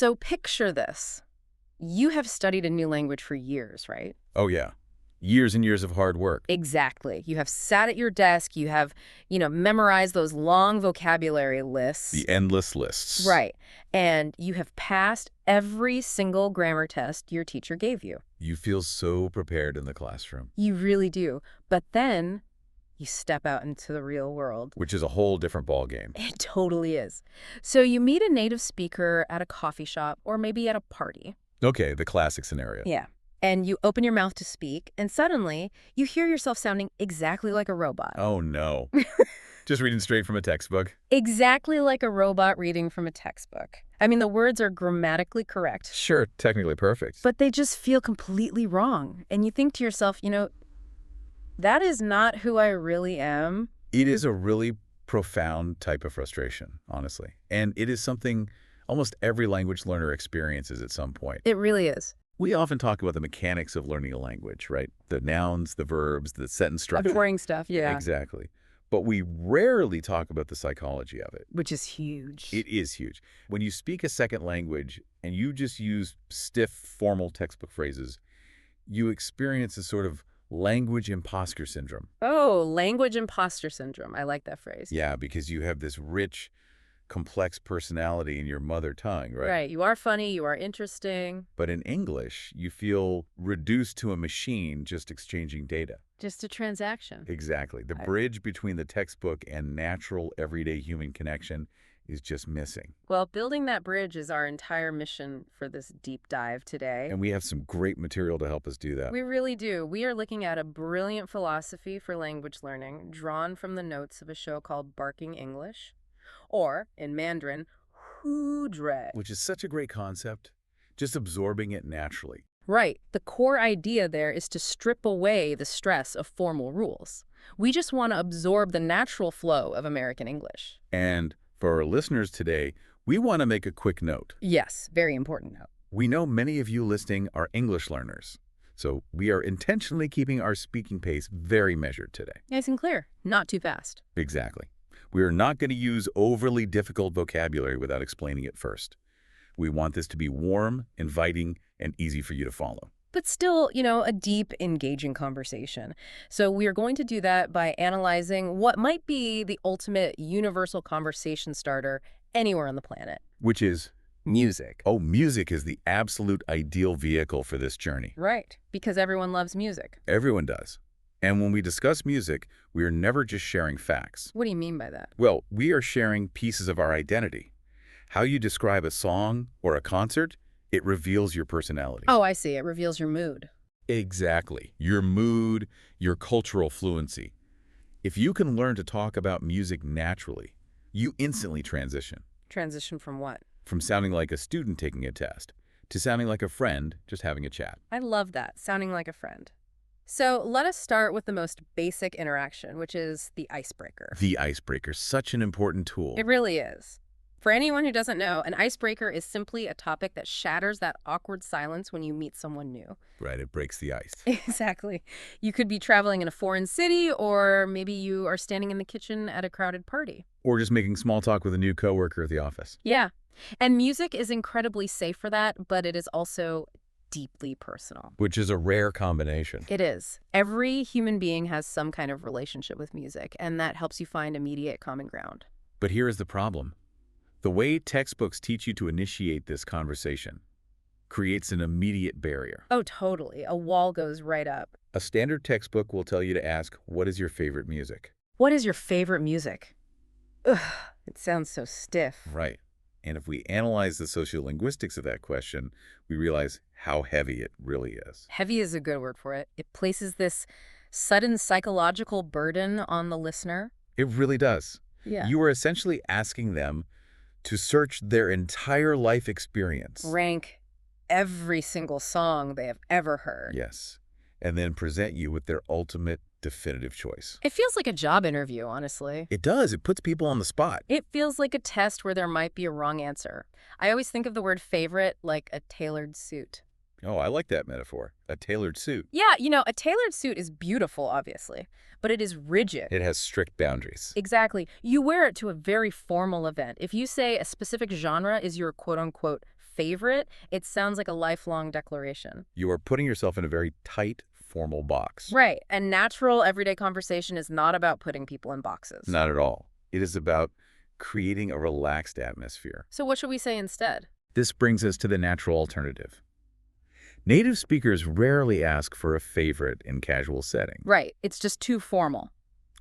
So picture this. You have studied a new language for years, right? Oh, yeah. Years and years of hard work. Exactly. You have sat at your desk, you have, memorized those long vocabulary lists. The endless lists. Right. And you have passed every single grammar test your teacher gave you. You feel so prepared in the classroom. You really do. But then you step out into the real world. Which is a whole different ballgame. It totally is. So you meet a native speaker at a coffee shop or maybe at a party. Okay, the classic scenario. Yeah. And you open your mouth to speak, and suddenly you hear yourself sounding exactly like a robot. Oh, no. Just reading straight from a textbook? Exactly like a robot reading from a textbook. I mean, the words are grammatically correct. Sure, technically perfect. But they just feel completely wrong. And you think to yourself, that is not who I really am. It is a really profound type of frustration, honestly. And it is something almost every language learner experiences at some point. It really is. We often talk about the mechanics of learning a language, right? The nouns, the verbs, the sentence structure. The boring stuff, yeah. Exactly. But we rarely talk about the psychology of it. Which is huge. It is huge. When you speak a second language and you just use stiff, formal textbook phrases, you experience a sort of language imposter syndrome. Oh, language imposter syndrome. I like that phrase. Yeah, because you have this rich, complex personality in your mother tongue, right? Right. You are funny. You are interesting. But in English, you feel reduced to a machine just exchanging data. Just a transaction. Exactly. The bridge between the textbook and natural, everyday human connection is just missing. Well, building that bridge is our entire mission for this deep dive today. And we have some great material to help us do that. We really do. We are looking at a brilliant philosophy for language learning drawn from the notes of a show called Barking English. Or, in Mandarin, hudre. Which is such a great concept, just absorbing it naturally. Right. The core idea there is to strip away the stress of formal rules. We just want to absorb the natural flow of American English. And for our listeners today, we want to make a quick note. Yes, very important note. We know many of you listening are English learners, so we are intentionally keeping our speaking pace very measured today. Nice and clear. Not too fast. Exactly. We are not going to use overly difficult vocabulary without explaining it first. We want this to be warm, inviting, and easy for you to follow. But still, a deep, engaging conversation. So we are going to do that by analyzing what might be the ultimate universal conversation starter anywhere on the planet. Which is? Music. Oh, music is the absolute ideal vehicle for this journey. Right, because everyone loves music. Everyone does. And when we discuss music, we are never just sharing facts. What do you mean by that? Well, we are sharing pieces of our identity. How you describe a song or a concert, it reveals your personality. Oh, I see. It reveals your mood. Exactly. Your mood, your cultural fluency. If you can learn to talk about music naturally, you instantly transition. Transition from what? From sounding like a student taking a test to sounding like a friend just having a chat. I love that, sounding like a friend. So let us start with the most basic interaction, which is the icebreaker. The icebreaker, such an important tool. It really is. For anyone who doesn't know, an icebreaker is simply a topic that shatters that awkward silence when you meet someone new. Right, it breaks the ice. Exactly. You could be traveling in a foreign city, or maybe you are standing in the kitchen at a crowded party. Or just making small talk with a new coworker at the office. Yeah. And music is incredibly safe for that, but it is also deeply personal. Which is a rare combination. It is. Every human being has some kind of relationship with music, and that helps you find immediate common ground. But here is the problem. The way textbooks teach you to initiate this conversation creates an immediate barrier. Oh, totally. A wall goes right up. A standard textbook will tell you to ask, what is your favorite music? What is your favorite music? Ugh, it sounds so stiff. Right. And if we analyze the sociolinguistics of that question, we realize how heavy it really is. Heavy is a good word for it. It places this sudden psychological burden on the listener. It really does. Yeah. You are essentially asking them to search their entire life experience. Rank every single song they have ever heard. Yes. And then present you with their ultimate definitive choice. It feels like a job interview, honestly. It does. It puts people on the spot. It feels like a test where there might be a wrong answer. I always think of the word favorite like a tailored suit. Oh, I like that metaphor. A tailored suit. Yeah, a tailored suit is beautiful, obviously, but it is rigid. It has strict boundaries. Exactly. You wear it to a very formal event. If you say a specific genre is your quote-unquote favorite, it sounds like a lifelong declaration. You are putting yourself in a very tight, formal box. Right. And natural, everyday conversation is not about putting people in boxes. Not at all. It is about creating a relaxed atmosphere. So what should we say instead? This brings us to the natural alternative. Native speakers rarely ask for a favorite in casual settings. Right. It's just too formal.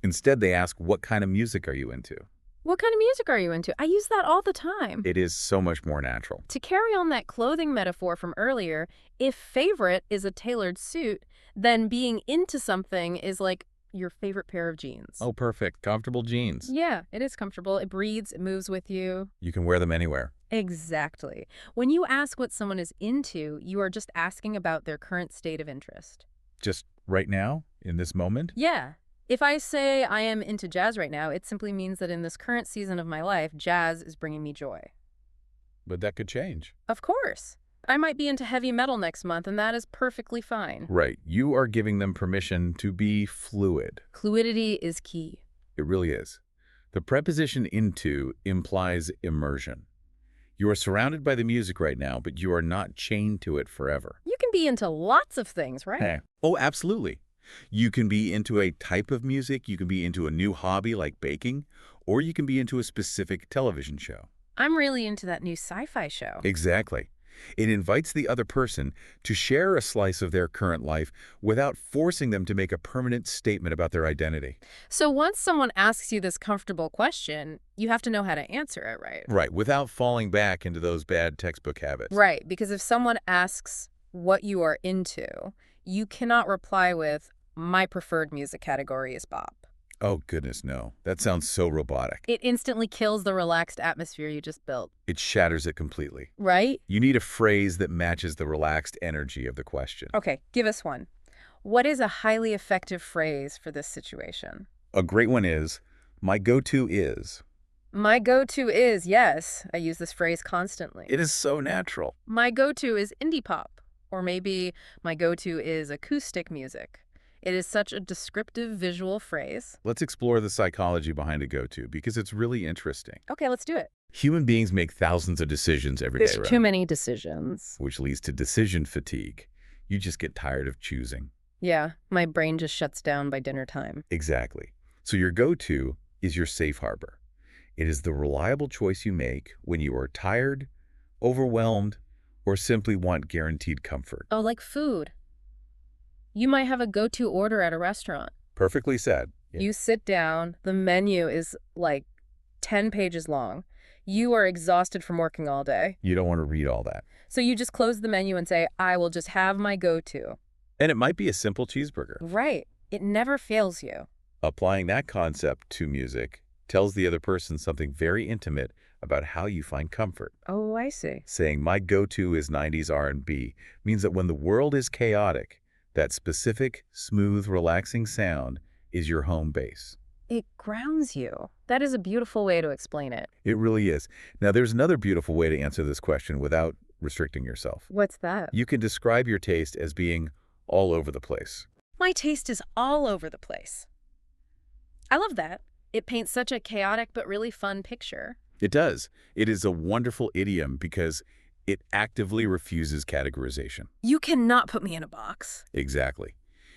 Instead, they ask, what kind of music are you into? What kind of music are you into? I use that all the time. It is so much more natural. To carry on that clothing metaphor from earlier, if favorite is a tailored suit, then being into something is like your favorite pair of jeans. Oh, perfect. Comfortable jeans. Yeah, it is comfortable. It breathes, it moves with you. You can wear them anywhere. Exactly. When you ask what someone is into, you are just asking about their current state of interest. Just right now, in this moment? Yeah. If I say I am into jazz right now, it simply means that in this current season of my life, jazz is bringing me joy. But that could change. Of course. I might be into heavy metal next month, and that is perfectly fine. Right. You are giving them permission to be fluid. Fluidity is key. It really is. The preposition into implies immersion. You are surrounded by the music right now, but you are not chained to it forever. You can be into lots of things, right? Hey. Oh, absolutely. You can be into a type of music, you can be into a new hobby like baking, or you can be into a specific television show. I'm really into that new sci-fi show. Exactly. It invites the other person to share a slice of their current life without forcing them to make a permanent statement about their identity. So once someone asks you this comfortable question, you have to know how to answer it, right? Right, without falling back into those bad textbook habits. Right, because if someone asks what you are into, you cannot reply with, my preferred music category is pop. Oh, goodness, no. That sounds so robotic. It instantly kills the relaxed atmosphere you just built. It shatters it completely. Right? You need a phrase that matches the relaxed energy of the question. Okay, give us one. What is a highly effective phrase for this situation? A great one is, my go-to is. My go-to is, yes. I use this phrase constantly. It is so natural. My go-to is indie pop. Or maybe my go-to is acoustic music. It is such a descriptive visual phrase. Let's explore the psychology behind a go-to because it's really interesting. Okay, let's do it. Human beings make thousands of decisions every day, There's right? too many decisions. Which leads to decision fatigue. You just get tired of choosing. Yeah, my brain just shuts down by dinner time. Exactly. So your go-to is your safe harbor. It is the reliable choice you make when you are tired, overwhelmed, or simply want guaranteed comfort. Oh, like food. You might have a go-to order at a restaurant. Perfectly said. Yeah. You sit down, the menu is like 10 pages long. You are exhausted from working all day. You don't want to read all that. So you just close the menu and say, I will just have my go-to. And it might be a simple cheeseburger. Right. It never fails you. Applying that concept to music tells the other person something very intimate about how you find comfort. Oh, I see. Saying my go-to is 90s R&B means that when the world is chaotic, that specific, smooth, relaxing sound is your home base. It grounds you. That is a beautiful way to explain it. It really is. Now, there's another beautiful way to answer this question without restricting yourself. What's that? You can describe your taste as being all over the place. My taste is all over the place. I love that. It paints such a chaotic but really fun picture. It does. It is a wonderful idiom because it actively refuses categorization. You cannot put me in a box. Exactly.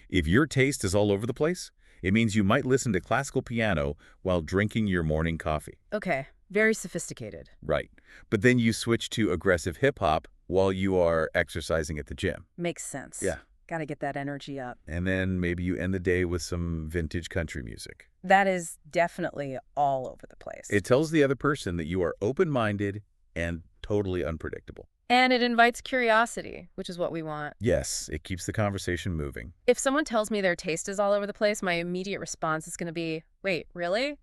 If your taste is all over the place, it means you might listen to classical piano while drinking your morning coffee. Okay, very sophisticated. Right. But then you switch to aggressive hip-hop while you are exercising at the gym. Makes sense. Yeah. Gotta get that energy up. And then maybe you end the day with some vintage country music. That is definitely all over the place. It tells the other person that you are open-minded and totally unpredictable. And it invites curiosity, which is what we want. Yes, it keeps the conversation moving. If someone tells me their taste is all over the place, my immediate response is going to be, wait, really?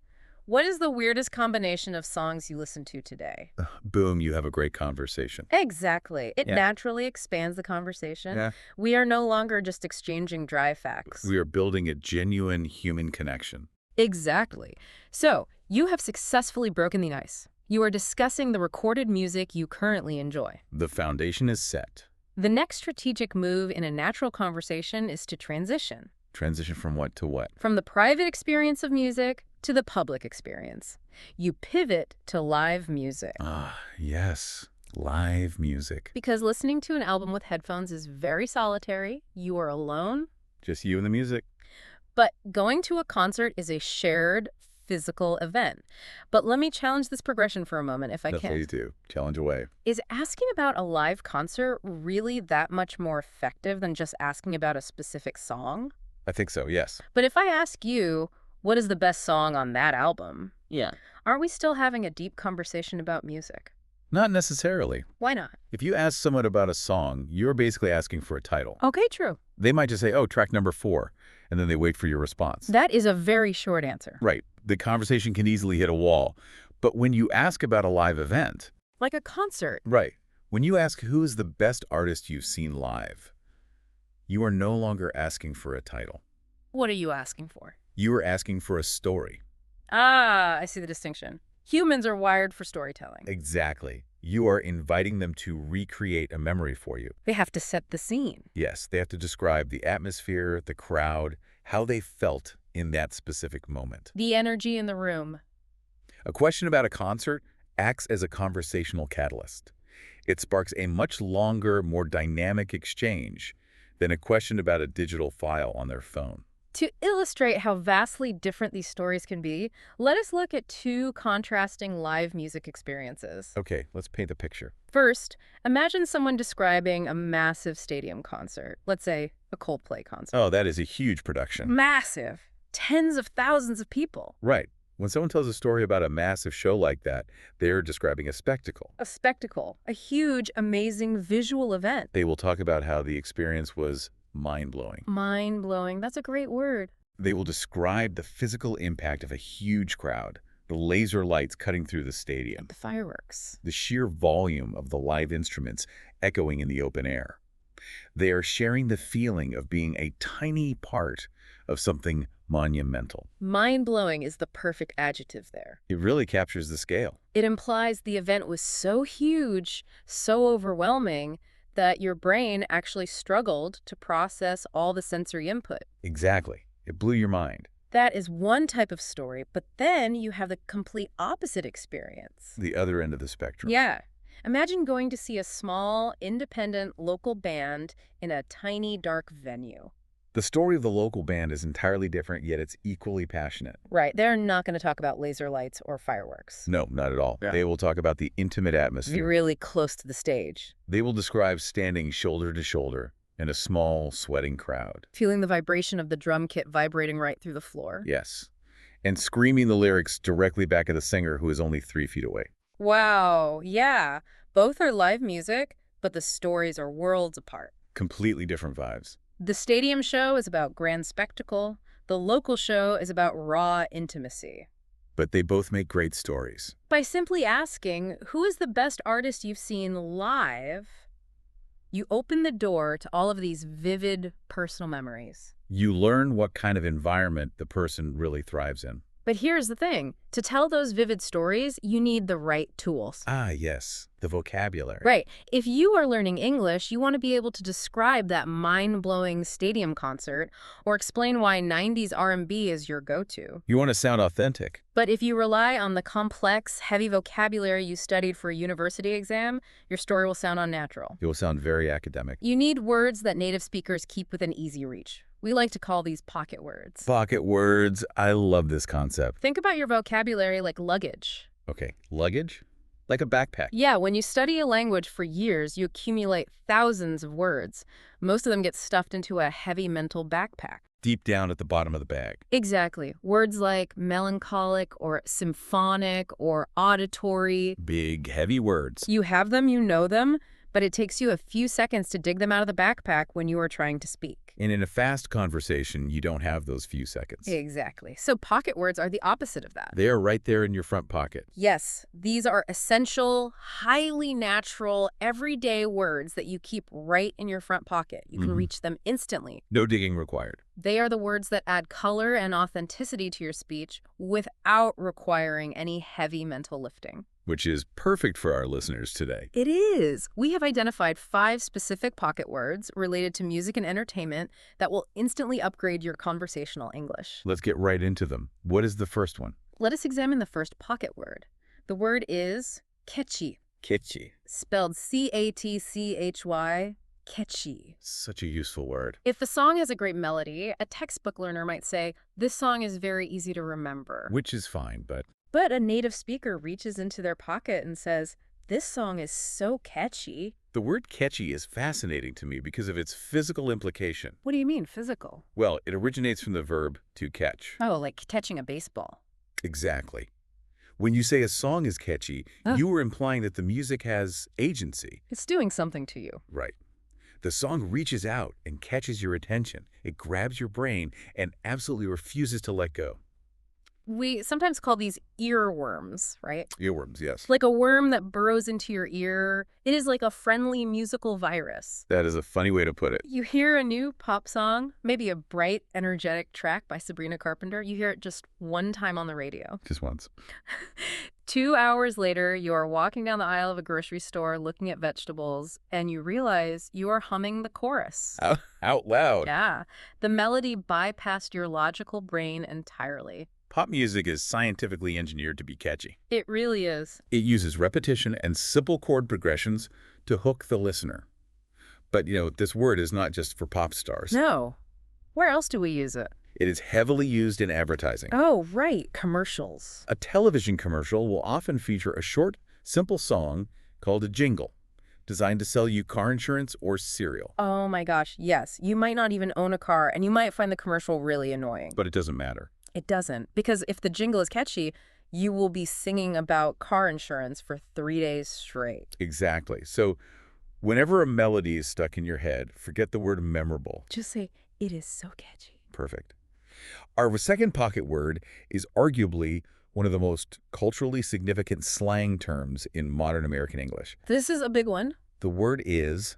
What is the weirdest combination of songs you listen to today? Boom, you have a great conversation. Exactly. It Yeah. naturally expands the conversation. Yeah. We are no longer just exchanging dry facts. We are building a genuine human connection. Exactly. So, you have successfully broken the ice. You are discussing the recorded music you currently enjoy. The foundation is set. The next strategic move in a natural conversation is to transition. Transition from what to what? From the private experience of music to the public experience. You pivot to live music. Ah, yes. Live music. Because listening to an album with headphones is very solitary. You are alone. Just you and the music. But going to a concert is a shared physical event. But let me challenge this progression for a moment, if I can. Please do. Challenge away. Is asking about a live concert really that much more effective than just asking about a specific song? I think so, yes. But if I ask you, what is the best song on that album? Yeah. Aren't we still having a deep conversation about music? Not necessarily. Why not? If you ask someone about a song, you're basically asking for a title. Okay, true. They might just say, oh, track number 4, and then they wait for your response. That is a very short answer. Right. The conversation can easily hit a wall. But when you ask about a live event... Like a concert. Right. When you ask who is the best artist you've seen live, you are no longer asking for a title. What are you asking for? You are asking for a story. Ah, I see the distinction. Humans are wired for storytelling. Exactly. You are inviting them to recreate a memory for you. They have to set the scene. Yes, they have to describe the atmosphere, the crowd, how they felt in that specific moment. The energy in the room. A question about a concert acts as a conversational catalyst. It sparks a much longer, more dynamic exchange than a question about a digital file on their phone. To illustrate how vastly different these stories can be, let us look at two contrasting live music experiences. Okay, let's paint a picture. First, imagine someone describing a massive stadium concert. Let's say a Coldplay concert. Oh, that is a huge production. Massive. Tens of thousands of people. Right. When someone tells a story about a massive show like that, they're describing a spectacle. A spectacle. A huge, amazing visual event. They will talk about how the experience was mind-blowing. Mind-blowing. That's a great word. They will describe the physical impact of a huge crowd, the laser lights cutting through the stadium, The fireworks. the sheer volume of the live instruments echoing in the open air. They are sharing the feeling of being a tiny part of something monumental. Mind-blowing is the perfect adjective there. It really captures the scale. It implies the event was so huge, so overwhelming, that your brain actually struggled to process all the sensory input. Exactly. It blew your mind. That is one type of story, but then you have the complete opposite experience. The other end of the spectrum. Yeah. Imagine going to see a small, independent local band in a tiny, dark venue. The story of the local band is entirely different, yet it's equally passionate. Right. They're not going to talk about laser lights or fireworks. No, not at all. Yeah. They will talk about the intimate Be atmosphere. really close to the stage. They will describe standing shoulder to shoulder in a small, sweating crowd. Feeling the vibration of the drum kit vibrating right through the floor. Yes. And screaming the lyrics directly back at the singer who is only 3 feet away. Wow. Yeah. Both are live music, but the stories are worlds apart. Completely different vibes. The stadium show is about grand spectacle. The local show is about raw intimacy. But they both make great stories. By simply asking, who is the best artist you've seen live, you open the door to all of these vivid personal memories. You learn what kind of environment the person really thrives in. But here's the thing. To tell those vivid stories, you need the right tools. Ah, yes. The vocabulary. Right. If you are learning English, you want to be able to describe that mind-blowing stadium concert or explain why 90s R&B is your go-to. You want to sound authentic. But if you rely on the complex, heavy vocabulary you studied for a university exam, your story will sound unnatural. It will sound very academic. You need words that native speakers keep within easy reach. We like to call these pocket words. Pocket words. I love this concept. Think about your vocabulary like luggage. Okay, luggage? Like a backpack. Yeah, when you study a language for years, you accumulate thousands of words. Most of them get stuffed into a heavy mental backpack. Deep down at the bottom of the bag. Exactly. Words like melancholic or symphonic or auditory. Big, heavy words. You have them, you know them, but it takes you a few seconds to dig them out of the backpack when you are trying to speak. And in a fast conversation, you don't have those few seconds. Exactly. So pocket words are the opposite of that. They are right there in your front pocket. Yes, these are essential, highly natural, everyday words that you keep right in your front pocket. You can reach them instantly. No digging required. They are the words that add color and authenticity to your speech without requiring any heavy mental lifting. Which is perfect for our listeners today. It is. We have identified 5 specific pocket words related to music and entertainment that will instantly upgrade your conversational English. Let's get right into them. What is the first one? Let us examine the first pocket word. The word is catchy. Catchy. Spelled C-A-T-C-H-Y, catchy. Such a useful word. If the song has a great melody, a textbook learner might say, this song is very easy to remember. Which is fine, but But a native speaker reaches into their pocket and says, this song is so catchy. the word catchy is fascinating to me because of its physical implication. What do you mean, physical? Well, it originates from the verb to catch. Oh, like catching a baseball. Exactly. When you say a song is catchy, you are implying that the music has agency. It's doing something to you. Right. The song reaches out and catches your attention. It grabs your brain and absolutely refuses to let go. We sometimes call these earworms, right? Earworms, yes. Like a worm that burrows into your ear. It is like a friendly musical virus. That is a funny way to put it. You hear a new pop song, maybe a bright, energetic track by Sabrina Carpenter. You hear it just one time on the radio. Just once. 2 hours later, you are walking down the aisle of a grocery store looking at vegetables, and you realize you are humming the chorus. Out loud. Yeah. The melody bypassed your logical brain entirely. Pop music is scientifically engineered to be catchy. It really is. It uses repetition and simple chord progressions to hook the listener. But, this word is not just for pop stars. No. Where else do we use it? It is heavily used in advertising. Oh, right. Commercials. A television commercial will often feature a short, simple song called a jingle, designed to sell you car insurance or cereal. Oh my gosh, yes. You might not even own a car, and you might find the commercial really annoying. But it doesn't matter. It doesn't, because if the jingle is catchy, you will be singing about car insurance for 3 days straight. Exactly. So whenever a melody is stuck in your head, forget the word memorable. Just say, it is so catchy. Perfect. Our second pocket word is arguably one of the most culturally significant slang terms in modern American English. This is a big one. The word is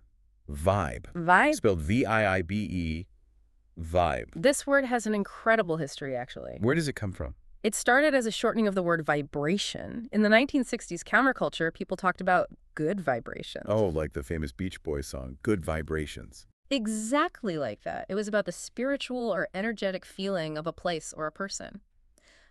vibe. Vibe? Spelled V-I-I-B-E, vibe. This word has an incredible history, actually. Where does it come from? It started as a shortening of the word vibration. In the 1960s counterculture, people talked about good vibrations. Oh, like the famous Beach Boys song, Good Vibrations. Exactly like that. It was about the spiritual or energetic feeling of a place or a person.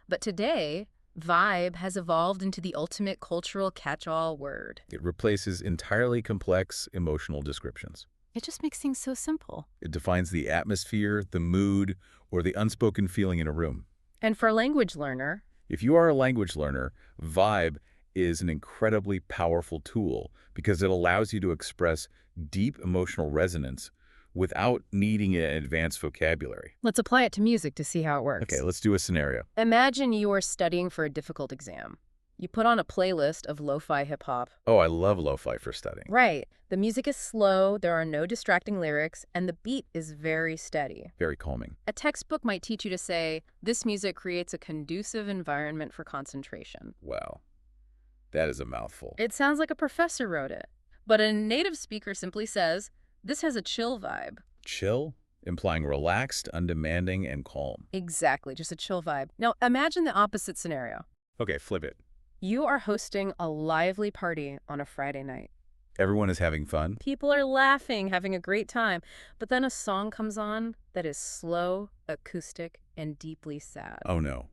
But today, vibe has evolved into the ultimate cultural catch-all word. It replaces entirely complex emotional descriptions. It just makes things so simple. It defines the atmosphere, the mood, or the unspoken feeling in a room. And for a language learner, If you are a language learner, vibe is an incredibly powerful tool because it allows you to express deep emotional resonance without needing an advanced vocabulary. let's apply it to music to see how it works. Okay, let's do a scenario. Imagine you are studying for a difficult exam. You put on a playlist of lo-fi hip-hop. Oh, I love lo-fi for studying. Right. The music is slow, there are no distracting lyrics, and the beat is very steady. Very calming. A textbook might teach you to say, this music creates a conducive environment for concentration. Wow. That is a mouthful. It sounds like a professor wrote it. But a native speaker simply says, this has a chill vibe. Chill, implying relaxed, undemanding, and calm. Exactly, just a chill vibe. Now imagine the opposite scenario. Okay, flip it. You are hosting a lively party on a Friday night. Everyone is having fun. People are laughing, having a great time. But then a song comes on that is slow, acoustic, and deeply sad. Oh no.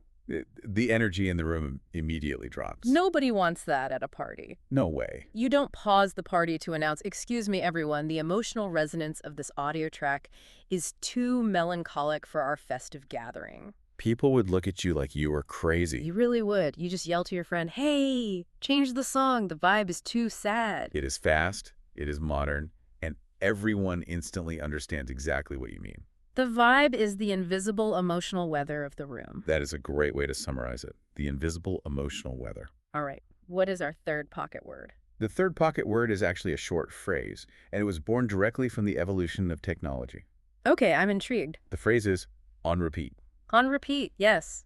The energy in the room immediately drops. Nobody wants that at a party. No way. You don't pause the party to announce, excuse me, everyone, the emotional resonance of this audio track is too melancholic for our festive gathering. People would look at you like you were crazy. You really would. You just yell to your friend, hey, change the song. The vibe is too sad. It is fast, it is modern, and everyone instantly understands exactly what you mean. The vibe is the invisible emotional weather of the room. That is a great way to summarize it. The invisible emotional weather. All right. What is our third pocket word? The third pocket word is actually a short phrase, and it was born directly from the evolution of technology. Okay, I'm intrigued. The phrase is on repeat. On repeat, yes.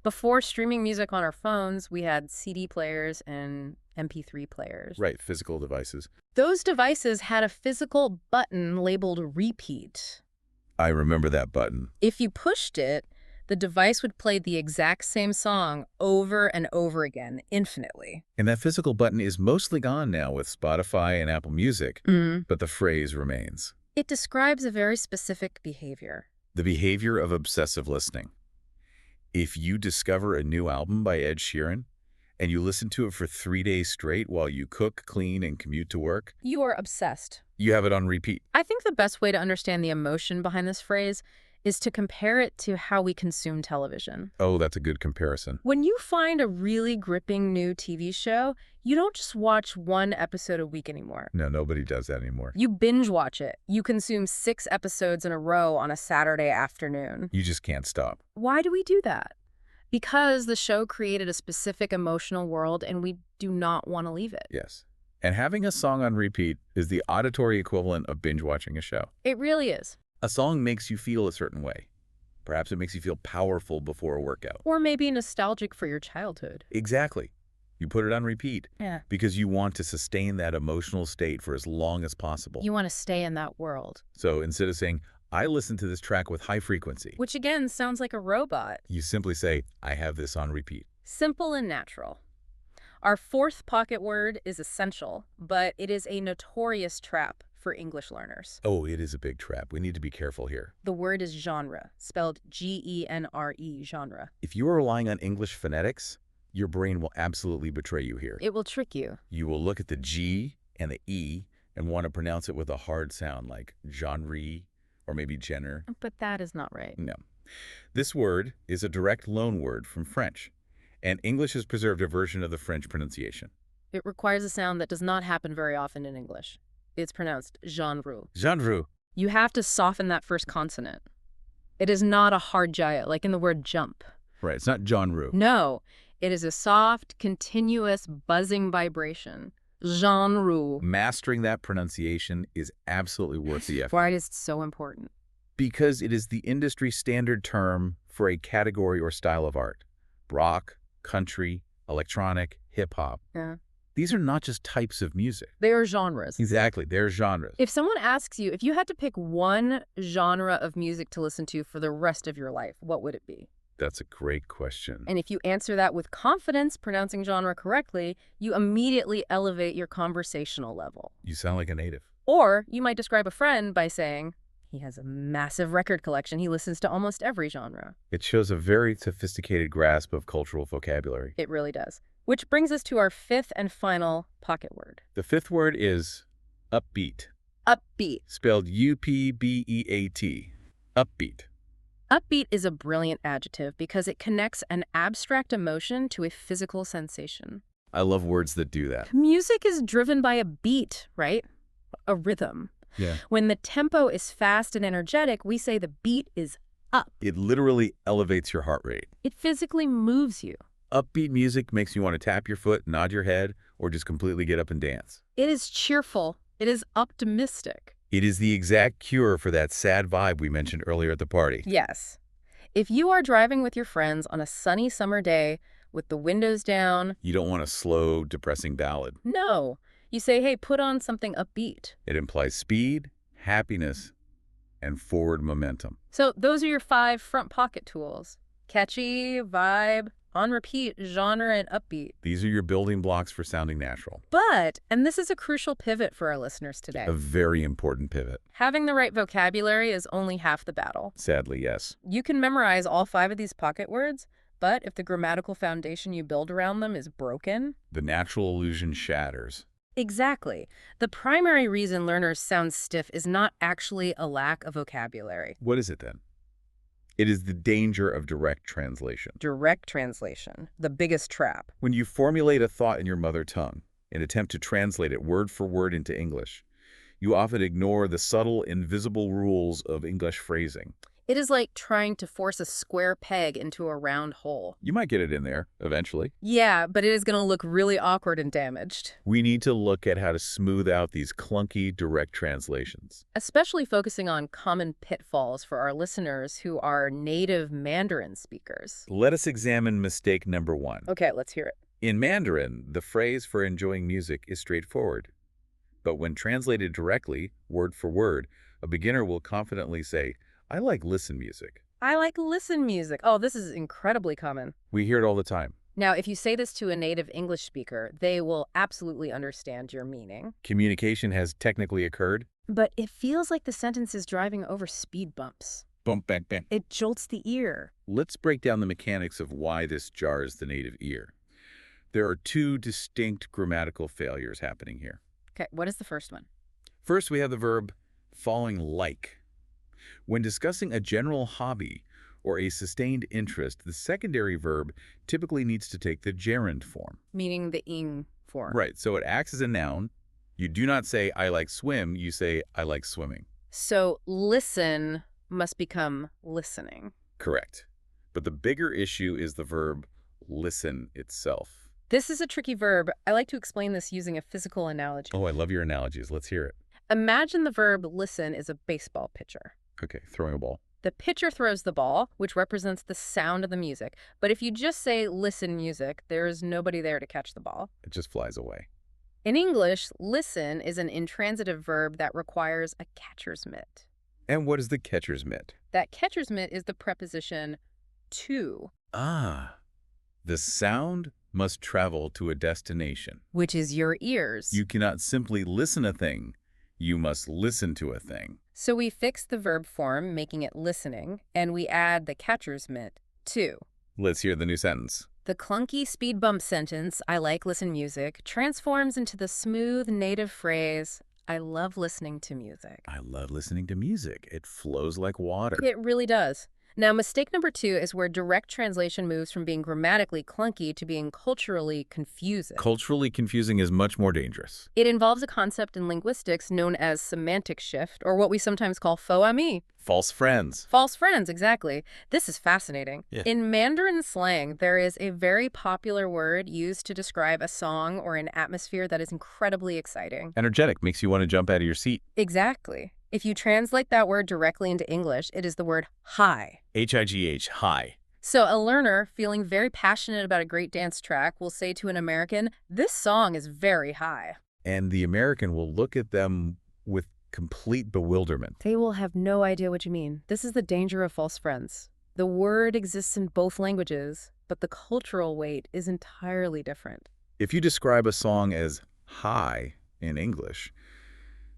Before streaming music on our phones, we had CD players and MP3 players. Right, physical devices. Those devices had a physical button labeled repeat. I remember that button. If you pushed it, the device would play the exact same song over and over again, infinitely. And that physical button is mostly gone now with Spotify and Apple Music, but the phrase remains. It describes a very specific behavior. The behavior of obsessive listening. If you discover a new album by Ed Sheeran, And you listen to it for 3 days straight while you cook, clean, and commute to work. You are obsessed. You have it on repeat. I think the best way to understand the emotion behind this phrase is to compare it to how we consume television. Oh, that's a good comparison. When you find a really gripping new TV show, you don't just watch one episode a week anymore. No, nobody does that anymore. You binge watch it. You consume 6 episodes in a row on a Saturday afternoon. You just can't stop. Why do we do that? Because the show created a specific emotional world and we do not want to leave it. Yes. And having a song on repeat is the auditory equivalent of binge watching a show. It really is. A song makes you feel a certain way. Perhaps it makes you feel powerful before a workout. Or maybe nostalgic for your childhood. Exactly. You put it on repeat. Yeah. Because you want to sustain that emotional state for as long as possible. You want to stay in that world. So instead of saying, I listen to this track with high frequency, Which again sounds like a robot. you simply say, I have this on repeat. Simple and natural. Our fourth pocket word is essential, but it is a notorious trap for English learners. Oh, it is a big trap. We need to be careful here. The word is genre, spelled G-E-N-R-E, genre. If you are relying on English phonetics, your brain will absolutely betray you here. It will trick you. You will look at the G and the E and want to pronounce it with a hard sound like genre or maybe genre. But that is not right. No. This word is a direct loan word from French, and English has preserved a version of the French pronunciation. It requires a sound that does not happen very often in English. It's pronounced genre. Genre. You have to soften that first consonant. It is not a hard J, like in the word jump. Right, it's not genre. No, it is a soft, continuous, buzzing vibration. Genre. Mastering that pronunciation is absolutely worth the effort. Why is it so important? Because it is the industry standard term for a category or style of art. Rock, country, electronic, hip-hop. Yeah. These are not just types of music. They are genres. Exactly, they're genres. If someone asks you, if you had to pick one genre of music to listen to for the rest of your life, what would it be? That's a great question. And if you answer that with confidence, pronouncing genre correctly, you immediately elevate your conversational level. You sound like a native. Or you might describe a friend by saying, he has a massive record collection. He listens to almost every genre. It shows a very sophisticated grasp of cultural vocabulary. It really does. Which brings us to our fifth and final pocket word. The fifth word is upbeat. Upbeat. Spelled U-P-B-E-A-T. Upbeat. Upbeat is a brilliant adjective because it connects an abstract emotion to a physical sensation. I love words that do that. Music is driven by a beat, right? A rhythm. Yeah. When the tempo is fast and energetic, we say the beat is up. It literally elevates your heart rate. It physically moves you. Upbeat music makes you want to tap your foot, nod your head, or just completely get up and dance. It is cheerful. It is optimistic. It is the exact cure for that sad vibe we mentioned earlier at the party. Yes. If you are driving with your friends on a sunny summer day with the windows down, You don't want a slow, depressing ballad. no. You say, hey, put on something upbeat. It implies speed, happiness, and forward momentum. So those are your 5 front pocket tools. Catchy, vibe, on repeat, genre, and upbeat. These are your building blocks for sounding natural. But, and this is a crucial pivot for our listeners today, A very important pivot. having the right vocabulary is only half the battle. Sadly, yes. You can memorize all 5 of these pocket words, but if the grammatical foundation you build around them is broken... The natural illusion shatters. Exactly. The primary reason learners sound stiff is not actually a lack of vocabulary. What is it then? It is the danger of direct translation. Direct translation, the biggest trap. When you formulate a thought in your mother tongue and attempt to translate it word for word into English, you often ignore the subtle, invisible rules of English phrasing. It is like trying to force a square peg into a round hole. You might get it in there eventually. Yeah, but it is going to look really awkward and damaged. We need to look at how to smooth out these clunky direct translations. Especially focusing on common pitfalls for our listeners who are native Mandarin speakers. Let us examine mistake number 1. Okay, let's hear it. In Mandarin, the phrase for enjoying music is straightforward. But when translated directly, word for word, a beginner will confidently say, I like listen music. I like listen music. Oh, this is incredibly common. We hear it all the time. Now, if you say this to a native English speaker, they will absolutely understand your meaning. Communication has technically occurred. But it feels like the sentence is driving over speed bumps. Bump, bang, bang. It jolts the ear. Let's break down the mechanics of why this jars the native ear. There are two distinct grammatical failures happening here. Okay, what is the first one? First, we have the verb falling like. When discussing a general hobby or a sustained interest, the secondary verb typically needs to take the gerund form. Meaning the ing form. Right, so it acts as a noun. You do not say, I like swim, you say, I like swimming. So listen must become listening. Correct. But the bigger issue is the verb listen itself. This is a tricky verb. I like to explain this using a physical analogy. Oh, I love your analogies. Let's hear it. Imagine the verb listen is a baseball pitcher. Okay, throwing a ball. The pitcher throws the ball, which represents the sound of the music. But if you just say listen music, there is nobody there to catch the ball. It just flies away. In English, listen is an intransitive verb that requires a catcher's mitt. And what is the catcher's mitt? That catcher's mitt is the preposition to. Ah, the sound must travel to a destination. Which is your ears. You cannot simply listen a thing. You must listen to a thing. So we fix the verb form, making it listening, and we add the catcher's mitt, to. Let's hear the new sentence. The clunky speed bump sentence, I like listen music, transforms into the smooth native phrase, I love listening to music. I love listening to music. It flows like water. It really does. Now, mistake number 2 is where direct translation moves from being grammatically clunky to being culturally confusing. Culturally confusing is much more dangerous. It involves a concept in linguistics known as semantic shift, or what we sometimes call faux amis. False friends. False friends, exactly. This is fascinating. Yeah. In Mandarin slang, there is a very popular word used to describe a song or an atmosphere that is incredibly exciting. Energetic makes you want to jump out of your seat. Exactly. If you translate that word directly into English, it is the word high. H-I-G-H, high. So a learner feeling very passionate about a great dance track will say to an American, this song is very high. And the American will look at them with complete bewilderment. They will have no idea what you mean. This is the danger of false friends. The word exists in both languages, but the cultural weight is entirely different. If you describe a song as high in English,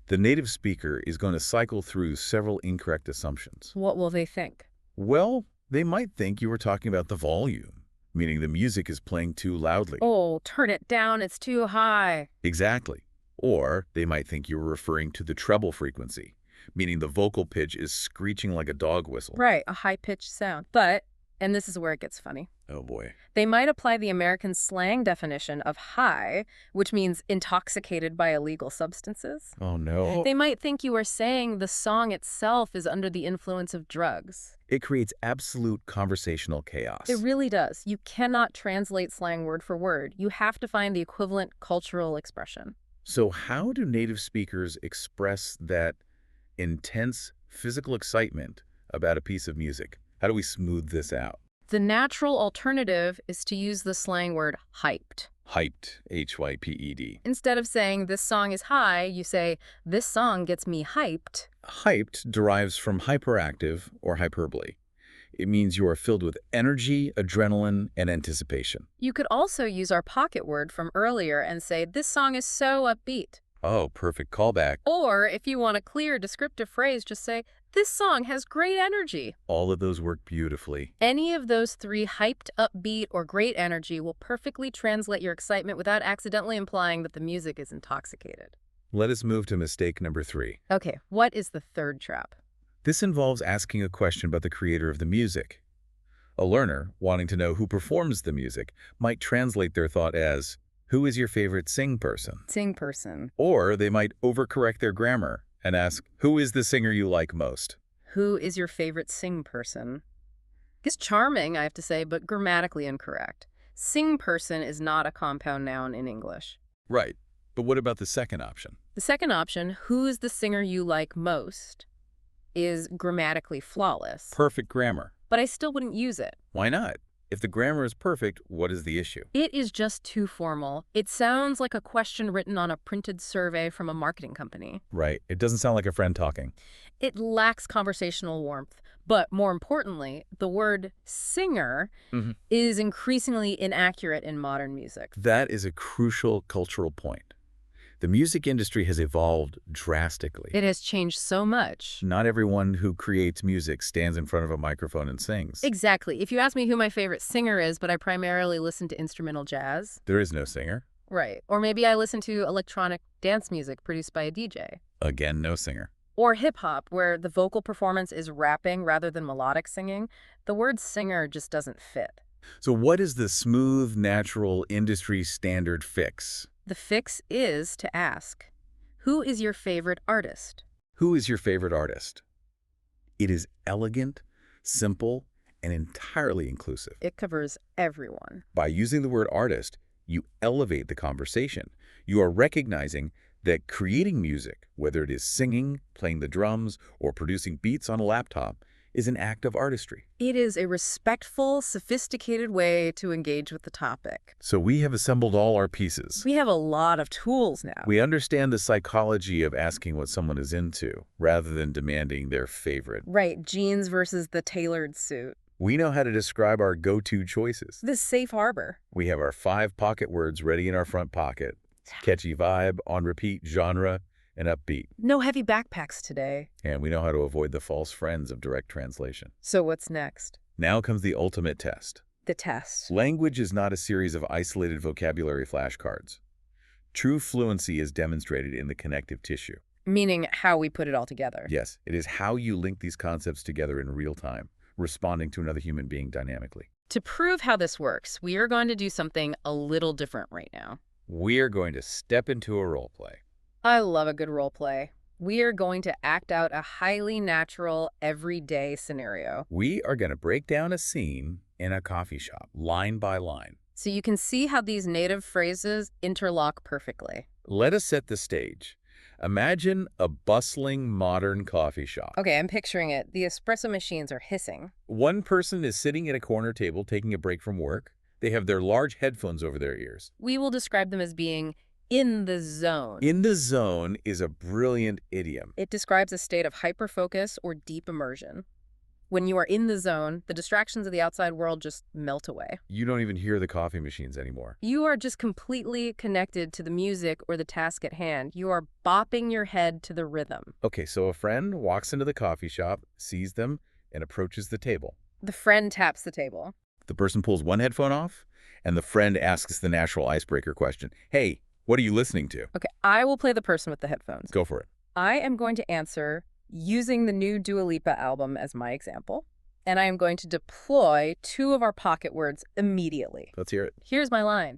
the native speaker is going to cycle through several incorrect assumptions. What will they think? Well, they might think you were talking about the volume, meaning the music is playing too loudly. Oh, turn it down, it's too high. Exactly. Or they might think you were referring to the treble frequency, meaning the vocal pitch is screeching like a dog whistle. Right, a high-pitched sound. But, and this is where it gets funny, Oh boy. they might apply the American slang definition of high, which means intoxicated by illegal substances. Oh no. They might think you are saying the song itself is under the influence of drugs. It creates absolute conversational chaos. It really does. You cannot translate slang word for word. You have to find the equivalent cultural expression. So how do native speakers express that intense physical excitement about a piece of music? How do we smooth this out? The natural alternative is to use the slang word hyped. Hyped, H-Y-P-E-D. Instead of saying this song is high, you say this song gets me hyped. Hyped derives from hyperactive or hyperbole. It means you are filled with energy, adrenaline, and anticipation. You could also use our pocket word from earlier and say this song is so upbeat. Oh, perfect callback. Or if you want a clear descriptive phrase, just say this song has great energy. All of those work beautifully. Any of those 3, hyped, upbeat, or great energy, will perfectly translate your excitement without accidentally implying that the music is intoxicated. Let us move to mistake number 3. Okay, what is the third trap? This involves asking a question about the creator of the music. A learner, wanting to know who performs the music, might translate their thought as, who is your favorite sing person? Sing person. Or they might overcorrect their grammar and ask, who is the singer you like most? Who is your favorite sing person? It's charming, I have to say, but grammatically incorrect. Sing person is not a compound noun in English. Right. But what about the second option? The second option, who's the singer you like most, is grammatically flawless. Perfect grammar. But I still wouldn't use it. Why not? If the grammar is perfect, what is the issue? It is just too formal. It sounds like a question written on a printed survey from a marketing company. Right. It doesn't sound like a friend talking. It lacks conversational warmth. But more importantly, the word singer is increasingly inaccurate in modern music. That is a crucial cultural point. The music industry has evolved drastically. It has changed so much. Not everyone who creates music stands in front of a microphone and sings. Exactly. If you ask me who my favorite singer is, but I primarily listen to instrumental jazz. There is no singer. Right. Or maybe I listen to electronic dance music produced by a DJ. Again, no singer. Or hip-hop, where the vocal performance is rapping rather than melodic singing. The word singer just doesn't fit. So what is the smooth, natural industry standard fix? The fix is to ask, who is your favorite artist? Who is your favorite artist? It is elegant, simple, and entirely inclusive. It covers everyone. By using the word artist, you elevate the conversation. You are recognizing that creating music, whether it is singing, playing the drums, or producing beats on a laptop, is an act of artistry. It is a respectful, sophisticated way to engage with the topic. So we have assembled all our pieces. We have a lot of tools now. We understand the psychology of asking what someone is into, rather than demanding their favorite. Right, jeans versus the tailored suit. We know how to describe our go-to choices. The safe harbor. We have our 5 pocket words ready in our front pocket. Catchy vibe, on repeat, genre, and upbeat. No heavy backpacks today. And we know how to avoid the false friends of direct translation. So what's next? Now comes the ultimate test. The test. Language is not a series of isolated vocabulary flashcards. True fluency is demonstrated in the connective tissue. Meaning how we put it all together. Yes, it is how you link these concepts together in real time, responding to another human being dynamically. To prove how this works, we are going to do something a little different right now. We are going to step into a role play. I love a good role play. We are going to act out a highly natural, everyday scenario. We are going to break down a scene in a coffee shop, line by line. So you can see how these native phrases interlock perfectly. Let us set the stage. Imagine a bustling, modern coffee shop. Okay, I'm picturing it. The espresso machines are hissing. One person is sitting at a corner table taking a break from work. They have their large headphones over their ears. We will describe them as being in the zone. In the zone is a brilliant idiom. It describes a state of hyperfocus or deep immersion. When you are in the zone, the distractions of the outside world just melt away. You don't even hear the coffee machines anymore. You are just completely connected to the music or the task at hand. You are bopping your head to the rhythm. Okay, so a friend walks into the coffee shop, sees them, and approaches the table. The friend taps the table. The person pulls one headphone off, and the friend asks the natural icebreaker question. Hey, what are you listening to? Okay, I will play the person with the headphones. Go for it. I am going to answer using the new Dua Lipa album as my example, and I am going to deploy 2 of our pocket words immediately. Let's hear it. Here's my line.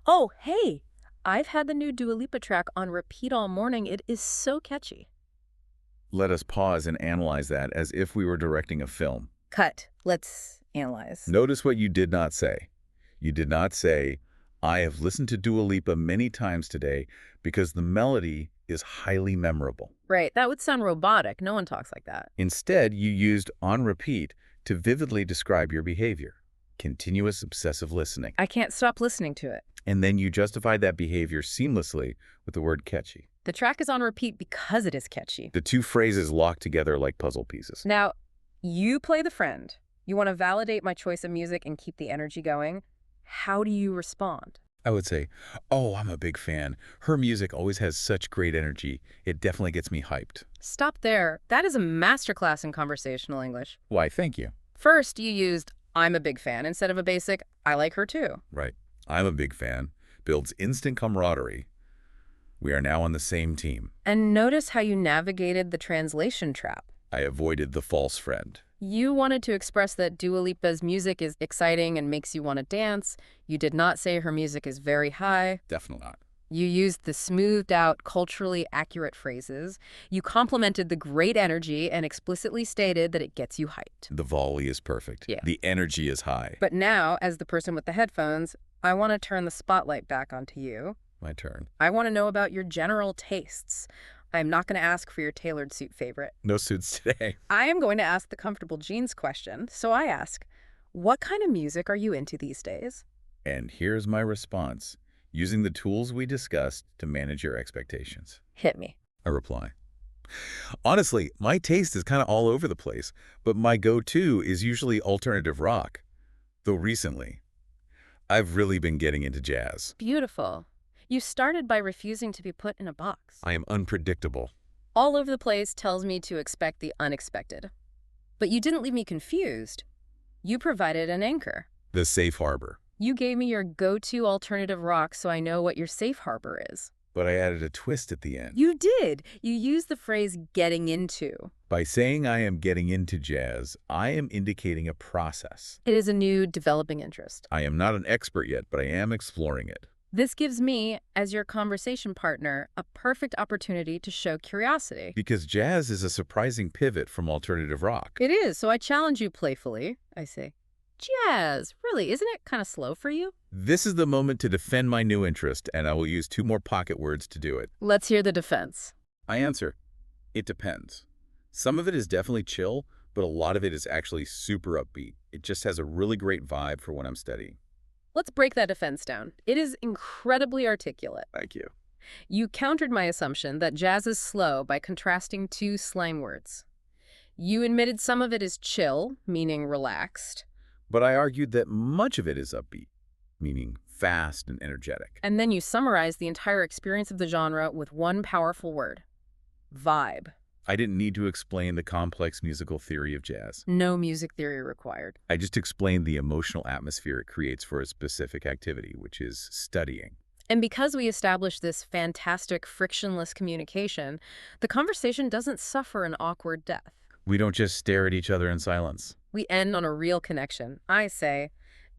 Oh, hey, I've had the new Dua Lipa track on repeat all morning. It is so catchy. Let us pause and analyze that as if we were directing a film. Cut. Let's analyze. Notice what you did not say. You did not say, I have listened to Dua Lipa many times today because the melody is highly memorable. Right, that would sound robotic. No one talks like that. Instead, you used on repeat to vividly describe your behavior. Continuous obsessive listening. I can't stop listening to it. And then you justified that behavior seamlessly with the word catchy. The track is on repeat because it is catchy. The 2 phrases lock together like puzzle pieces. Now, you play the friend. You want to validate my choice of music and keep the energy going. How do you respond? I would say, oh, I'm a big fan. Her music always has such great energy. It definitely gets me hyped. Stop there. That is a masterclass in conversational English. Why, thank you. First, you used I'm a big fan instead of a basic I like her too. Right. I'm a big fan. Builds instant camaraderie. We are now on the same team. And notice how you navigated the translation trap. I avoided the false friend. You wanted to express that Dua Lipa's music is exciting and makes you want to dance. You did not say her music is very high. Definitely not. You used the smoothed-out, culturally accurate phrases. You complimented the great energy and explicitly stated that it gets you hyped. The volley is perfect. Yeah. The energy is high. But now, as the person with the headphones, I want to turn the spotlight back onto you. My turn. I want to know about your general tastes. I'm not going to ask for your tailored suit favorite. No suits today. I am going to ask the comfortable jeans question. So I ask, what kind of music are you into these days? And here's my response, using the tools we discussed to manage your expectations. Hit me. I reply. Honestly, my taste is kind of all over the place, but my go-to is usually alternative rock. Though recently, I've really been getting into jazz. Beautiful. You started by refusing to be put in a box. I am unpredictable. All over the place tells me to expect the unexpected. But you didn't leave me confused. You provided an anchor. The safe harbor. You gave me your go-to alternative rock so I know what your safe harbor is. But I added a twist at the end. You did. You used the phrase getting into. By saying I am getting into jazz, I am indicating a process. It is a new developing interest. I am not an expert yet, but I am exploring it. This gives me, as your conversation partner, a perfect opportunity to show curiosity. Because jazz is a surprising pivot from alternative rock. It is, so I challenge you playfully. I say, jazz, really, isn't it kind of slow for you? This is the moment to defend my new interest, and I will use 2 more pocket words to do it. Let's hear the defense. I answer, it depends. Some of it is definitely chill, but a lot of it is actually super upbeat. It just has a really great vibe for when I'm studying. Let's break that defense down. It is incredibly articulate. Thank you. You countered my assumption that jazz is slow by contrasting 2 slang words. You admitted some of it is chill, meaning relaxed. But I argued that much of it is upbeat, meaning fast and energetic. And then you summarized the entire experience of the genre with one powerful word: vibe. I didn't need to explain the complex musical theory of jazz. No music theory required. I just explained the emotional atmosphere it creates for a specific activity, which is studying. And because we established this fantastic frictionless communication, the conversation doesn't suffer an awkward death. We don't just stare at each other in silence. We end on a real connection. I say,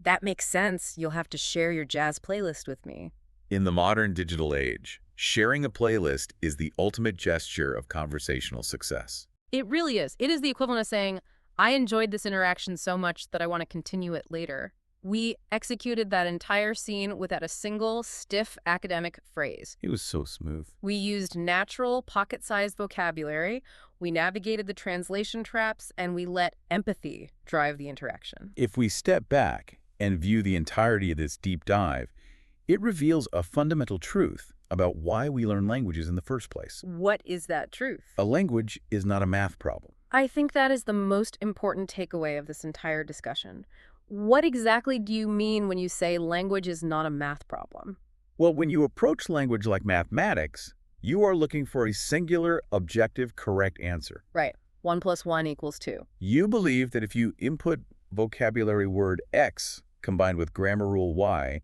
that makes sense. You'll have to share your jazz playlist with me. In the modern digital age, sharing a playlist is the ultimate gesture of conversational success. It really is. It is the equivalent of saying, I enjoyed this interaction so much that I want to continue it later. We executed that entire scene without a single stiff academic phrase. It was so smooth. We used natural, pocket-sized vocabulary, we navigated the translation traps, and we let empathy drive the interaction. If we step back and view the entirety of this deep dive, it reveals a fundamental truth about why we learn languages in the first place. What is that truth? A language is not a math problem. I think that is the most important takeaway of this entire discussion. What exactly do you mean when you say language is not a math problem? Well, when you approach language like mathematics, you are looking for a singular, objective, correct answer. Right. 1 + 1 = 2. You believe that if you input vocabulary word X combined with grammar rule Y,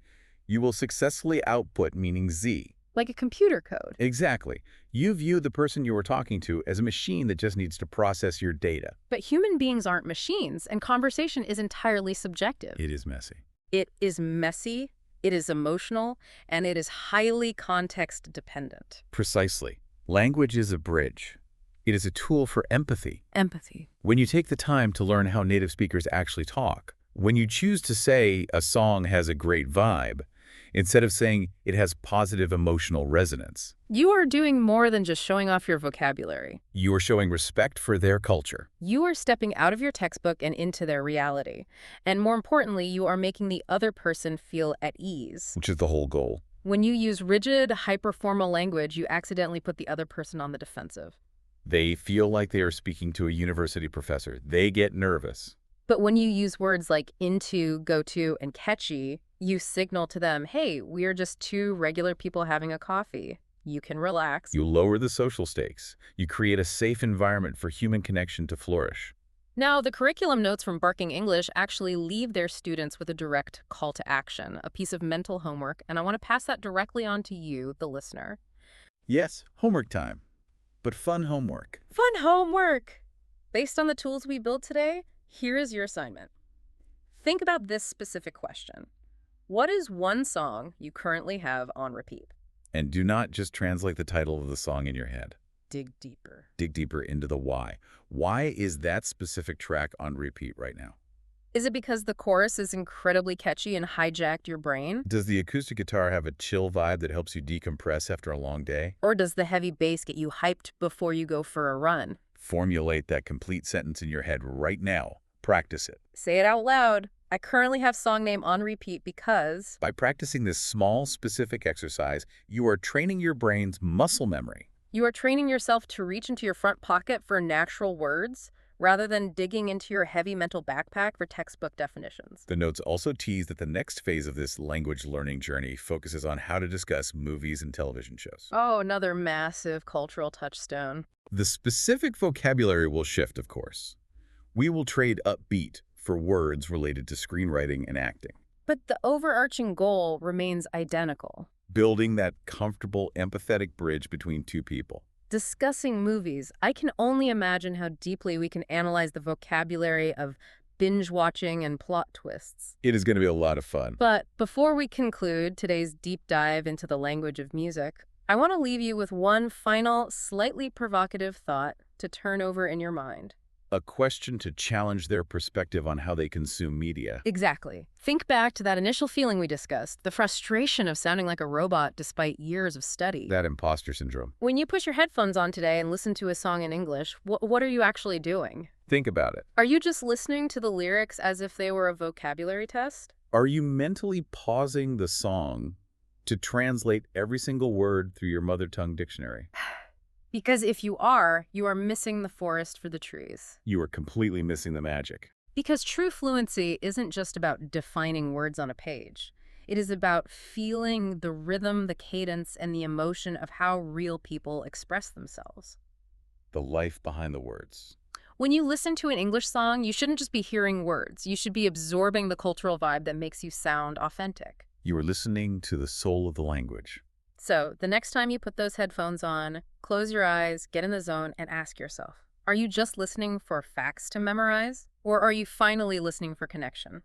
you will successfully output meaning Z. Like a computer code. Exactly. You view the person you are talking to as a machine that just needs to process your data. But human beings aren't machines, and conversation is entirely subjective. It is messy. It is messy, it is emotional, and it is highly context-dependent. Precisely. Language is a bridge. It is a tool for empathy. Empathy. When you take the time to learn how native speakers actually talk, when you choose to say a song has a great vibe, instead of saying it has positive emotional resonance, You are doing more than just showing off your vocabulary. you are showing respect for their culture. You are stepping out of your textbook and into their reality. And more importantly, you are making the other person feel at ease. Which is the whole goal. When you use rigid, hyper-formal language, you accidentally put the other person on the defensive. They feel like they are speaking to a university professor. They get nervous. But when you use words like into, go to, and catchy, you signal to them, hey, we are just 2 regular people having a coffee. You can relax. You lower the social stakes. You create a safe environment for human connection to flourish. Now, the curriculum notes from Barking English actually leave their students with a direct call to action, a piece of mental homework, and I want to pass that directly on to you, the listener. Yes, homework time. But fun homework. Fun homework! Based on the tools we built today, here is your assignment. Think about this specific question. What is one song you currently have on repeat? And do not just translate the title of the song in your head. Dig deeper. Dig deeper into the why. Why is that specific track on repeat right now? Is it because the chorus is incredibly catchy and hijacked your brain? Does the acoustic guitar have a chill vibe that helps you decompress after a long day? Or does the heavy bass get you hyped before you go for a run? Formulate that complete sentence in your head right now. Practice it. Say it out loud. I currently have song name on repeat because... By practicing this small, specific exercise, you are training your brain's muscle memory. You are training yourself to reach into your front pocket for natural words, rather than digging into your heavy mental backpack for textbook definitions. The notes also tease that the next phase of this language learning journey focuses on how to discuss movies and television shows. Oh, another massive cultural touchstone. The specific vocabulary will shift, of course. We will trade upbeat for words related to screenwriting and acting. But the overarching goal remains identical. Building that comfortable, empathetic bridge between two people. Discussing movies, I can only imagine how deeply we can analyze the vocabulary of binge-watching and plot twists. It is going to be a lot of fun. But before we conclude today's deep dive into the language of music, I want to leave you with one final, slightly provocative thought to turn over in your mind. A question to challenge their perspective on how they consume media. Exactly. Think back to that initial feeling we discussed, the frustration of sounding like a robot despite years of study. That imposter syndrome. When you put your headphones on today and listen to a song in English, what are you actually doing? Think about it. Are you just listening to the lyrics as if they were a vocabulary test? Are you mentally pausing the song to translate every single word through your mother tongue dictionary? Because if you are missing the forest for the trees. You are completely missing the magic. Because true fluency isn't just about defining words on a page. It is about feeling the rhythm, the cadence, and the emotion of how real people express themselves. The life behind the words. When you listen to an English song, you shouldn't just be hearing words. You should be absorbing the cultural vibe that makes you sound authentic. You are listening to the soul of the language. So, the next time you put those headphones on, close your eyes, get in the zone, and ask yourself, are you just listening for facts to memorize? Or are you finally listening for connection?